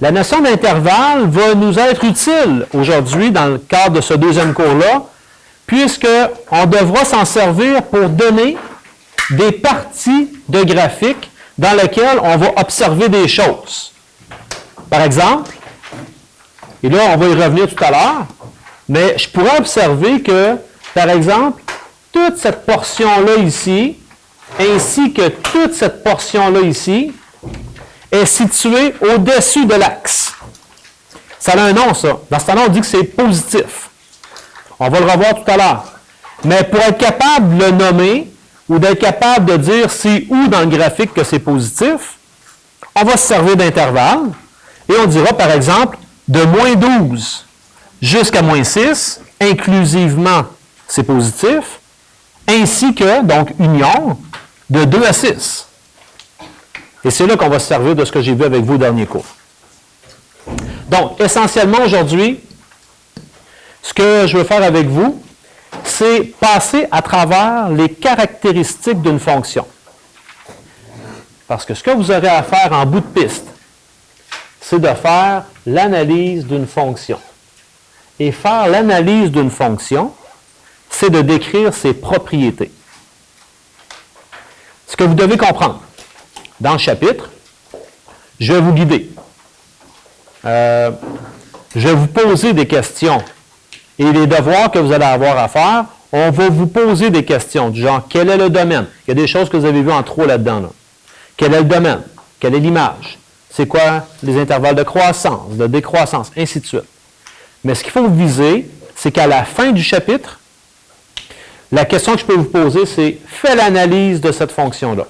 La notion d'intervalle va nous être utile aujourd'hui dans le cadre de ce deuxième cours-là, puisqu'on devra s'en servir pour donner des parties de graphique dans lesquelles on va observer des choses. Par exemple, et là on va y revenir tout à l'heure, mais je pourrais observer que, par exemple, toute cette portion-là ici, ainsi que toute cette portion-là ici, est située au-dessus de l'axe. Ça a un nom, ça. Dans ce temps-là, on dit que c'est positif. On va le revoir tout à l'heure. Mais pour être capable de le nommer, ou d'être capable de dire c'est où dans le graphique que c'est positif, on va se servir d'intervalle, et on dira, par exemple, de moins 12 jusqu'à moins 6, inclusivement, c'est positif, ainsi que, donc, union, de 2 à 6. Et c'est là qu'on va se servir de ce que j'ai vu avec vous au dernier cours. Donc, essentiellement, aujourd'hui, ce que je veux faire avec vous, c'est passer à travers les caractéristiques d'une fonction. Parce que ce que vous aurez à faire en bout de piste, c'est de faire l'analyse d'une fonction. Et faire l'analyse d'une fonction, c'est de décrire ses propriétés. Ce que vous devez comprendre, dans le chapitre, je vais vous guider. Je vais vous poser des questions. Et les devoirs que vous allez avoir à faire, on va vous poser des questions du genre, quel est le domaine? Il y a des choses que vous avez vues en trop là-dedans. Là. Quel est le domaine? Quelle est l'image? C'est quoi les intervalles de croissance, de décroissance, ainsi de suite. Mais ce qu'il faut viser, c'est qu'à la fin du chapitre, la question que je peux vous poser, c'est « Fais l'analyse de cette fonction-là ».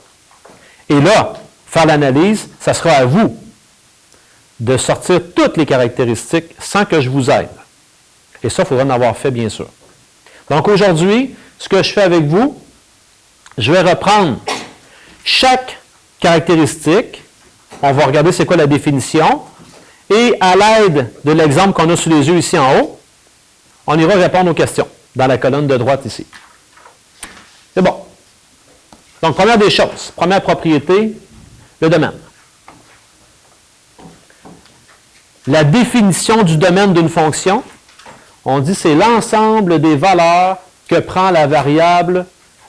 Et là, faire l'analyse, ça sera à vous de sortir toutes les caractéristiques sans que je vous aide. Et ça, il faudra en avoir fait, bien sûr. Donc aujourd'hui, ce que je fais avec vous, je vais reprendre chaque caractéristique. On va regarder c'est quoi la définition. Et à l'aide de l'exemple qu'on a sous les yeux ici en haut, on ira répondre aux questions dans la colonne de droite ici. C'est bon. Donc, première des choses, première propriété, le domaine. La définition du domaine d'une fonction, on dit c'est l'ensemble des valeurs que prend la variable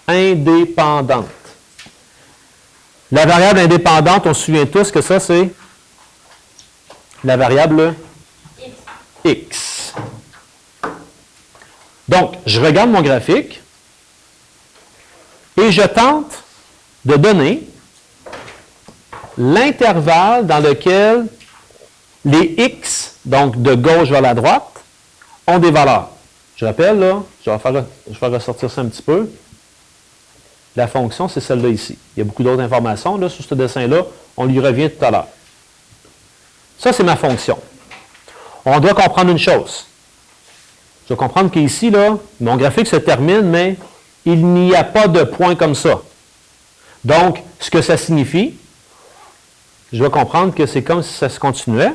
indépendante. La variable indépendante, on se souvient tous que ça, c'est la variable x. Donc, je regarde mon graphique et je tente de donner l'intervalle dans lequel les x, donc de gauche vers la droite, ont des valeurs. Je rappelle, là, je vais ressortir ça un petit peu. La fonction, c'est celle-là ici. Il y a beaucoup d'autres informations là, sur ce dessin-là. On y revient tout à l'heure. Ça, c'est ma fonction. On doit comprendre une chose. Je dois comprendre qu'ici, là, mon graphique se termine, mais il n'y a pas de point comme ça. Donc, ce que ça signifie, je dois comprendre que c'est comme si ça se continuait.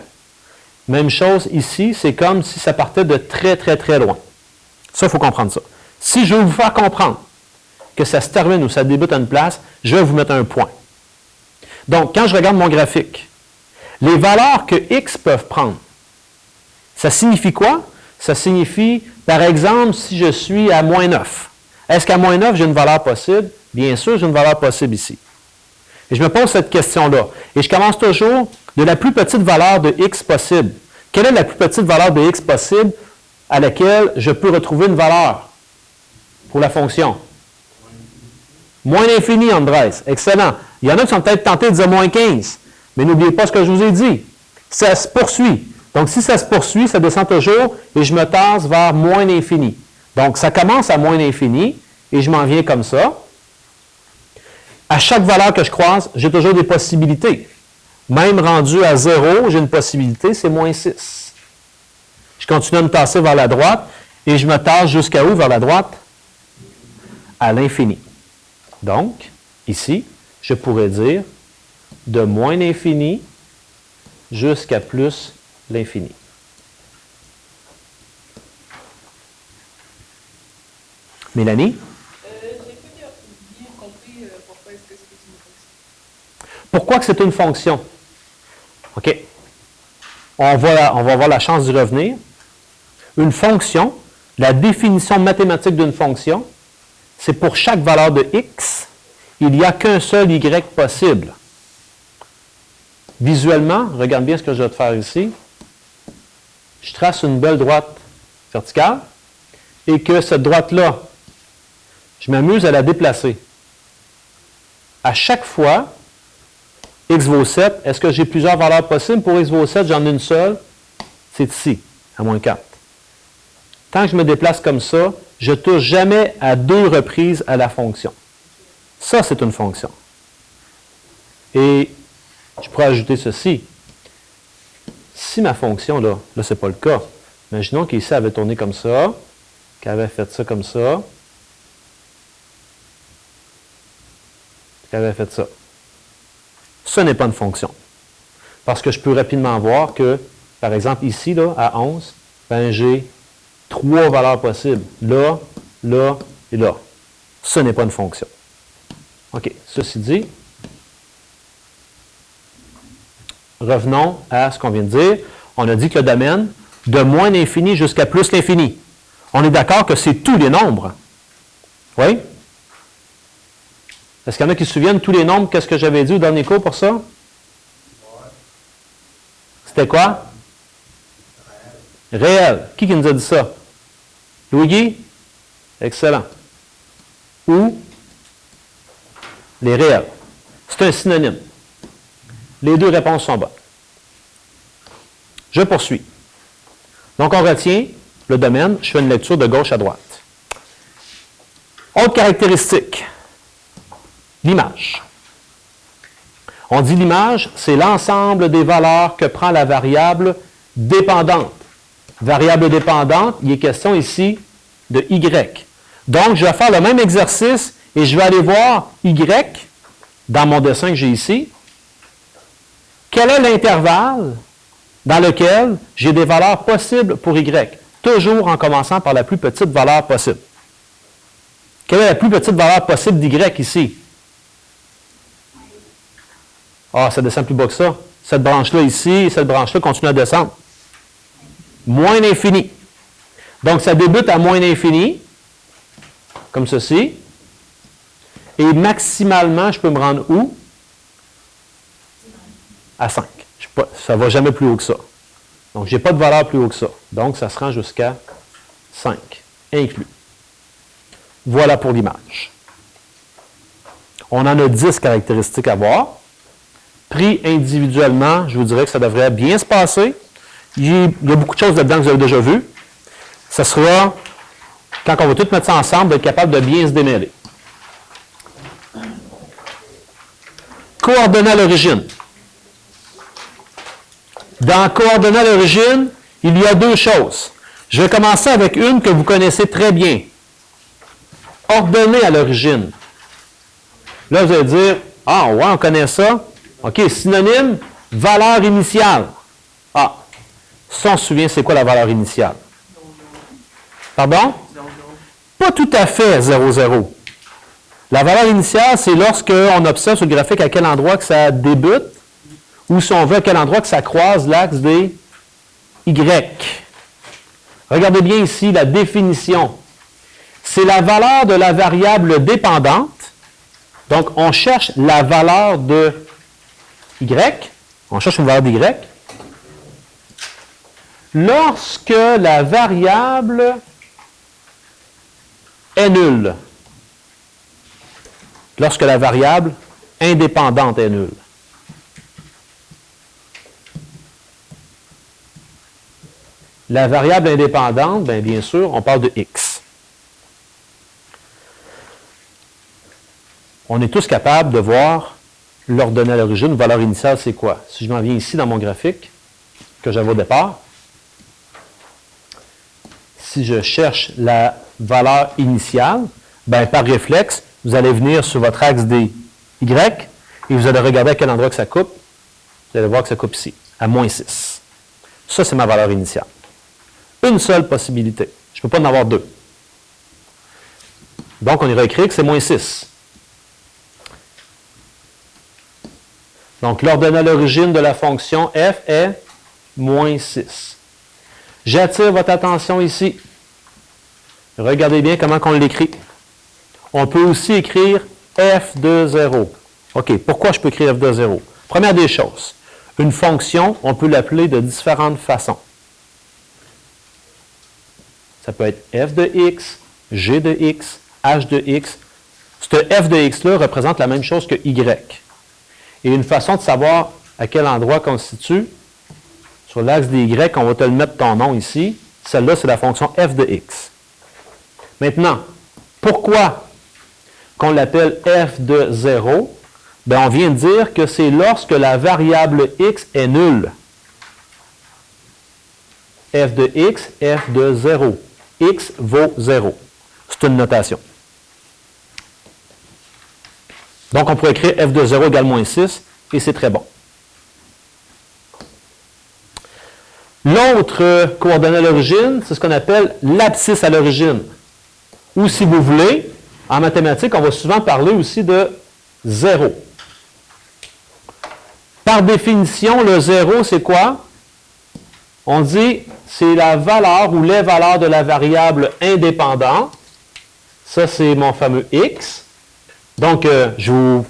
Même chose ici, c'est comme si ça partait de très, très, très loin. Ça, il faut comprendre ça. Si je veux vous faire comprendre que ça se termine ou ça débute à une place, je vais vous mettre un point. Donc, quand je regarde mon graphique, les valeurs que x peuvent prendre, ça signifie quoi? Ça signifie, par exemple, si je suis à moins 9. Est-ce qu'à moins 9, j'ai une valeur possible? Bien sûr, j'ai une valeur possible ici. Et je me pose cette question-là. Et je commence toujours de la plus petite valeur de x possible. Quelle est la plus petite valeur de x possible à laquelle je peux retrouver une valeur pour la fonction? Moins l'infini, Andrés. Excellent. Il y en a qui sont peut-être tentés de dire moins 15. Mais n'oubliez pas ce que je vous ai dit. Ça se poursuit. Donc, si ça se poursuit, ça descend toujours et je me tasse vers moins l'infini. Donc, ça commence à moins l'infini et je m'en viens comme ça. À chaque valeur que je croise, j'ai toujours des possibilités. Même rendu à 0, j'ai une possibilité, c'est moins 6. Je continue à me tasser vers la droite et je me tasse jusqu'à où vers la droite? À l'infini. Donc, ici, je pourrais dire de moins l'infini jusqu'à plus l'infini. Mélanie? J'ai pas bien compris pourquoi est-ce que c'est une fonction. Pourquoi que c'est une fonction? OK. on va avoir la chance d'y revenir. Une fonction, la définition mathématique d'une fonction, c'est pour chaque valeur de x, il n'y a qu'un seul y possible. Visuellement, regarde bien ce que je vais te faire ici. Je trace une belle droite verticale et que cette droite-là, je m'amuse à la déplacer. À chaque fois, x vaut 7, est-ce que j'ai plusieurs valeurs possibles? Pour x vaut 7, j'en ai une seule, c'est ici, à moins 4. Tant que je me déplace comme ça, je ne touche jamais à 2 reprises à la fonction. Ça, c'est une fonction. Et je pourrais ajouter ceci. Si ma fonction, là ce n'est pas le cas, imaginons qu'ici, elle avait tourné comme ça, qu'elle avait fait ça comme ça, qu'elle avait fait ça. Ce n'est pas une fonction. Parce que je peux rapidement voir que, par exemple, ici, là, à 11, ben, j'ai 3 valeurs possibles. Là, là et là. Ce n'est pas une fonction. OK. Ceci dit, revenons à ce qu'on vient de dire. On a dit que le domaine, de moins l'infini jusqu'à plus l'infini. On est d'accord que c'est tous les nombres. Oui? Est-ce qu'il y en a qui se souviennent tous les nombres? Qu'est-ce que j'avais dit au dernier cours pour ça? C'était quoi? Réel. Qui nous a dit ça? Louis-Guy? Excellent. Ou les réels. C'est un synonyme. Les deux réponses sont bonnes. Je poursuis. Donc, on retient le domaine. Je fais une lecture de gauche à droite. Autre caractéristique. L'image. On dit l'image, c'est l'ensemble des valeurs que prend la variable dépendante. Variable dépendante, il est question ici de y. Donc, je vais faire le même exercice et je vais aller voir y dans mon dessin que j'ai ici. Quel est l'intervalle dans lequel j'ai des valeurs possibles pour y? Toujours en commençant par la plus petite valeur possible. Quelle est la plus petite valeur possible d'y ici? Ah, ça descend plus bas que ça. Cette branche-là ici, cette branche-là continue à descendre. Moins l'infini. Donc, ça débute à moins l'infini, comme ceci. Et maximalement, je peux me rendre où? À 5. Ça ne va jamais plus haut que ça. Donc, je n'ai pas de valeur plus haut que ça. Donc, ça se rend jusqu'à 5, inclus. Voilà pour l'image. On en a 10 caractéristiques à voir. Pris individuellement, je vous dirais que ça devrait bien se passer. Il y a beaucoup de choses là-dedans que vous avez déjà vues. Ça sera, quand on va tout mettre ça ensemble, d'être capable de bien se démêler. Coordonnées à l'origine. Dans coordonnées à l'origine, il y a 2 choses. Je vais commencer avec une que vous connaissez très bien. Ordonnées à l'origine. Là, vous allez dire, ah, ouais, on connaît ça. OK, synonyme, valeur initiale. Ah, ça, on se souvient, c'est quoi la valeur initiale? Pardon? Pas tout à fait 0, 0. La valeur initiale, c'est lorsqu'on observe sur le graphique à quel endroit que ça débute, ou si on veut, à quel endroit que ça croise l'axe des Y. Regardez bien ici la définition. C'est la valeur de la variable dépendante. Donc, on cherche la valeur de Y. On cherche une valeur d'Y. Lorsque la variable est nulle. Lorsque la variable indépendante est nulle. La variable indépendante, bien sûr, on parle de x. On est tous capables de voir l'ordonnée à l'origine, valeur initiale, c'est quoi? Si je m'en viens ici dans mon graphique que j'avais au départ, si je cherche la valeur initiale, par réflexe, vous allez venir sur votre axe des Y et vous allez regarder à quel endroit que ça coupe. Vous allez voir que ça coupe ici, à moins 6. Ça, c'est ma valeur initiale. Une seule possibilité. Je ne peux pas en avoir 2. Donc, on ira écrire que c'est moins 6. Donc, l'ordonnée à l'origine de la fonction f est moins 6. J'attire votre attention ici. Regardez bien comment on l'écrit. On peut aussi écrire f de 0. OK, pourquoi je peux écrire f de 0? Première des choses, une fonction, on peut l'appeler de différentes façons. Ça peut être f de x, g de x, h de x. Ce f de x-là représente la même chose que y. Et une façon de savoir à quel endroit on se situe, sur l'axe des y, on va te le mettre ton nom ici. Celle-là, c'est la fonction f de x. Maintenant, pourquoi qu'on l'appelle f de 0? Bien, on vient de dire que c'est lorsque la variable x est nulle. F de x, f de 0. X vaut 0. C'est une notation. Donc, on pourrait écrire f de 0 égale moins 6, et c'est très bon. L'autre coordonnée à l'origine, c'est ce qu'on appelle l'abscisse à l'origine. Ou, si vous voulez, en mathématiques, on va souvent parler aussi de 0. Par définition, le 0, c'est quoi? On dit c'est la valeur ou les valeurs de la variable indépendante. Ça, c'est mon fameux x. Donc, je vous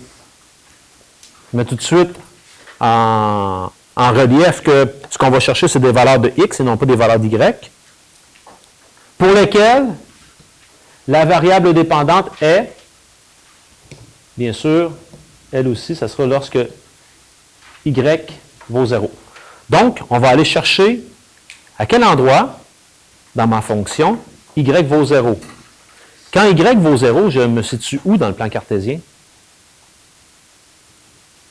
mets tout de suite en relief que ce qu'on va chercher, c'est des valeurs de x et non pas des valeurs d'y, pour lesquelles la variable dépendante est, bien sûr, elle aussi, ça sera lorsque y vaut 0. Donc, on va aller chercher à quel endroit, dans ma fonction, y vaut 0. Quand y vaut 0, je me situe où dans le plan cartésien?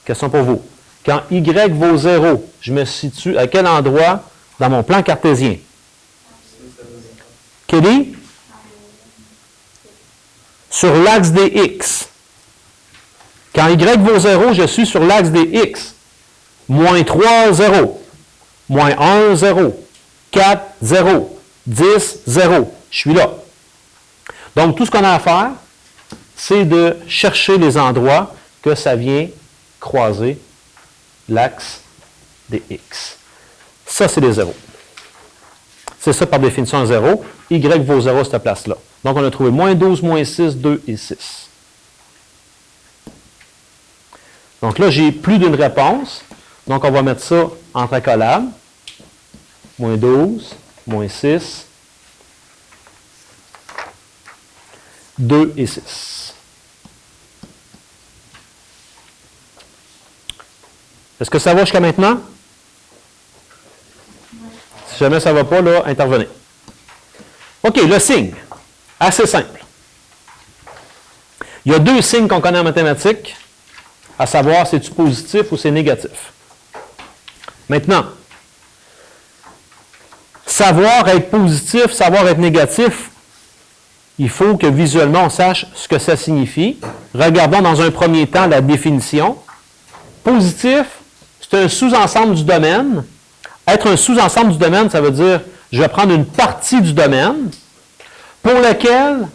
Question pour vous. Quand y vaut 0, je me situe à quel endroit dans mon plan cartésien? Kelly? Sur l'axe des x. Quand y vaut 0, je suis sur l'axe des x. Moins 3, 0. Moins 1, 0. 4, 0. 10, 0. Je suis là. Donc, tout ce qu'on a à faire, c'est de chercher les endroits que ça vient croiser l'axe des x. Ça, c'est des zéros. C'est ça par définition un 0. Y vaut 0 à cette place-là. Donc, on a trouvé moins 12, moins 6, 2 et 6. Donc là, j'ai plus d'une réponse. Donc, on va mettre ça entre accolades. Moins 12, moins 6, 2 et 6. Est-ce que ça va jusqu'à maintenant? Si jamais ça ne va pas, là, intervenez. OK, le signe. Assez simple. Il y a deux signes qu'on connaît en mathématiques, à savoir si c'est positif ou c'est négatif. Maintenant, savoir être positif, savoir être négatif, il faut que visuellement on sache ce que ça signifie. Regardons dans un premier temps la définition. Positif, c'est un sous-ensemble du domaine. Être un sous-ensemble du domaine, ça veut dire je vais prendre une partie du domaine pour lequel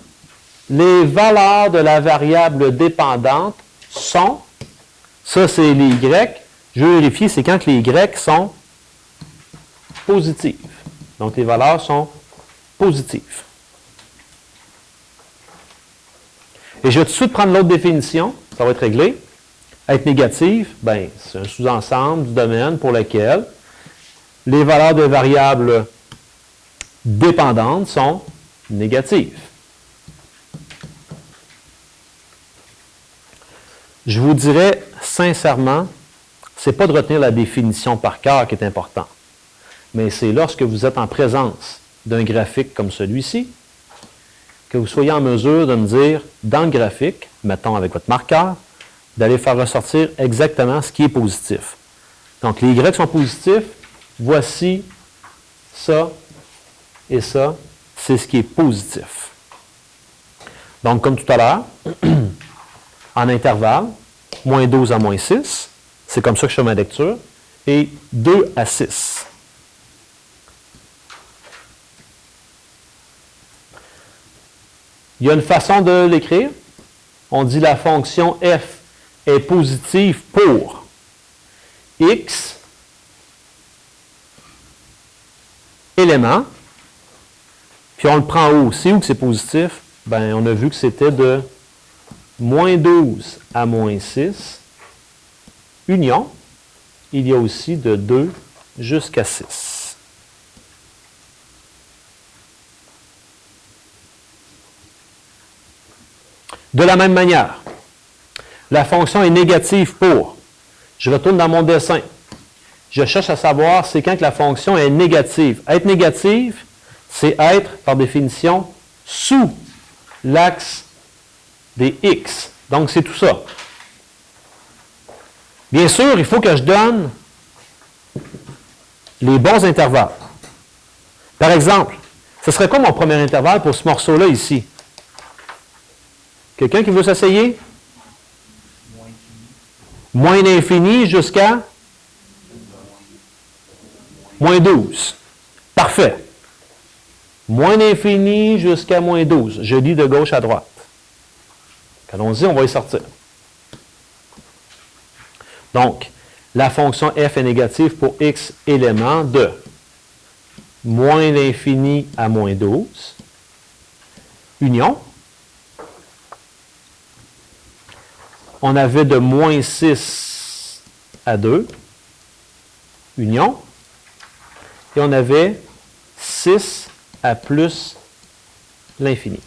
les valeurs de la variable dépendante sont, ça c'est les y, je vais vérifier, c'est quand que les y sont positives. Donc les valeurs sont positives. Et je vais tout de suite prendre l'autre définition, ça va être réglé. Être négatif, ben, c'est un sous-ensemble du domaine pour lequel les valeurs de variables dépendantes sont négatives. Je vous dirais sincèrement, ce n'est pas de retenir la définition par cœur qui est important, mais c'est lorsque vous êtes en présence d'un graphique comme celui-ci, que vous soyez en mesure de me dire, dans le graphique, mettons avec votre marqueur, d'aller faire ressortir exactement ce qui est positif. Donc, les Y sont positifs, voici ça et ça, c'est ce qui est positif. Donc, comme tout à l'heure, en intervalle, moins 12 à moins 6, c'est comme ça que je fais ma lecture, et 2 à 6. Il y a une façon de l'écrire. On dit la fonction f est positive pour x élément, puis on le prend où? C'est où que c'est positif? Ben, on a vu que c'était de moins 12 à moins 6. Union, il y a aussi de 2 jusqu'à 6. De la même manière, la fonction est négative pour, je retourne dans mon dessin, je cherche à savoir c'est quand que la fonction est négative. Être négative, c'est être, par définition, sous l'axe des x. Donc, c'est tout ça. Bien sûr, il faut que je donne les bons intervalles. Par exemple, ce serait quoi mon premier intervalle pour ce morceau-là ici? Quelqu'un qui veut s'essayer? Moins l'infini jusqu'à moins 12. Parfait. Moins l'infini jusqu'à moins 12. Je lis de gauche à droite. Allons-y, on va y sortir. Donc, la fonction f est négative pour x éléments de moins l'infini à moins 12, union. On avait de moins 6 à 2, union. Et on avait 6 à plus l'infini.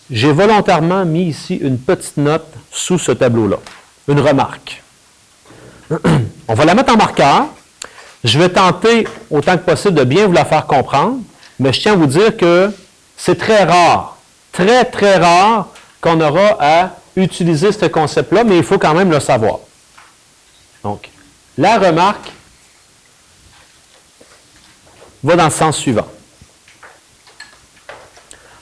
J'ai volontairement mis ici une petite note sous ce tableau-là, une remarque. On va la mettre en marqueur. Je vais tenter autant que possible de bien vous la faire comprendre, mais je tiens à vous dire que c'est très rare, très, très rare qu'on aura à utiliser ce concept-là, mais il faut quand même le savoir. Donc, la remarque va dans le sens suivant.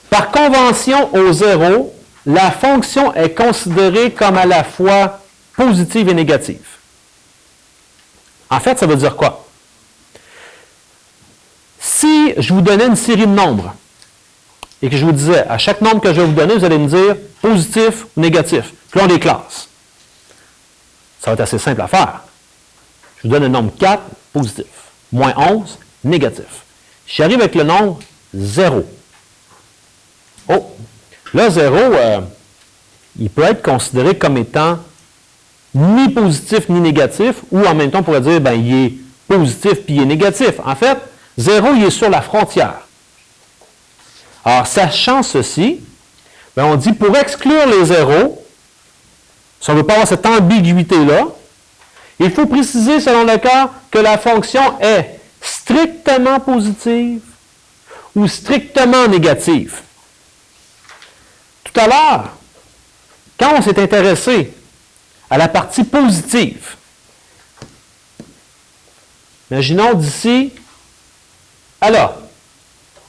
Par convention au zéro, la fonction est considérée comme à la fois positive et négative. En fait, ça veut dire quoi? Si je vous donnais une série de nombres et que je vous disais, à chaque nombre que je vais vous donner, vous allez me dire positif ou négatif. Puis là, on les classe. Ça va être assez simple à faire. Je vous donne le nombre 4, positif. Moins 11, négatif. J'arrive avec le nombre 0. Oh, le 0, il peut être considéré comme étant ni positif ni négatif, ou en même temps, on pourrait dire, ben, il est positif puis il est négatif. En fait, 0, il est sur la frontière. Alors, sachant ceci, ben, on dit pour exclure les zéros, si on ne veut pas avoir cette ambiguïté-là, il faut préciser, selon le cas, que la fonction est strictement positive ou strictement négative. Tout à l'heure, quand on s'est intéressé à la partie positive, imaginons d'ici, alors,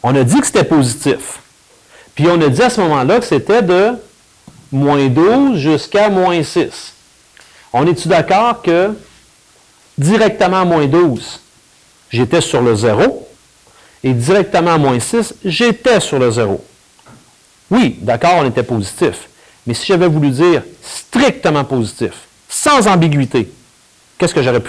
on a dit que c'était positif. Puis on a dit à ce moment-là que c'était de moins 12 jusqu'à moins 6. On est-tu d'accord que directement à moins 12, j'étais sur le 0, et directement à moins 6, j'étais sur le 0. Oui, d'accord, on était positif. Mais si j'avais voulu dire strictement positif, sans ambiguïté, qu'est-ce que j'aurais pu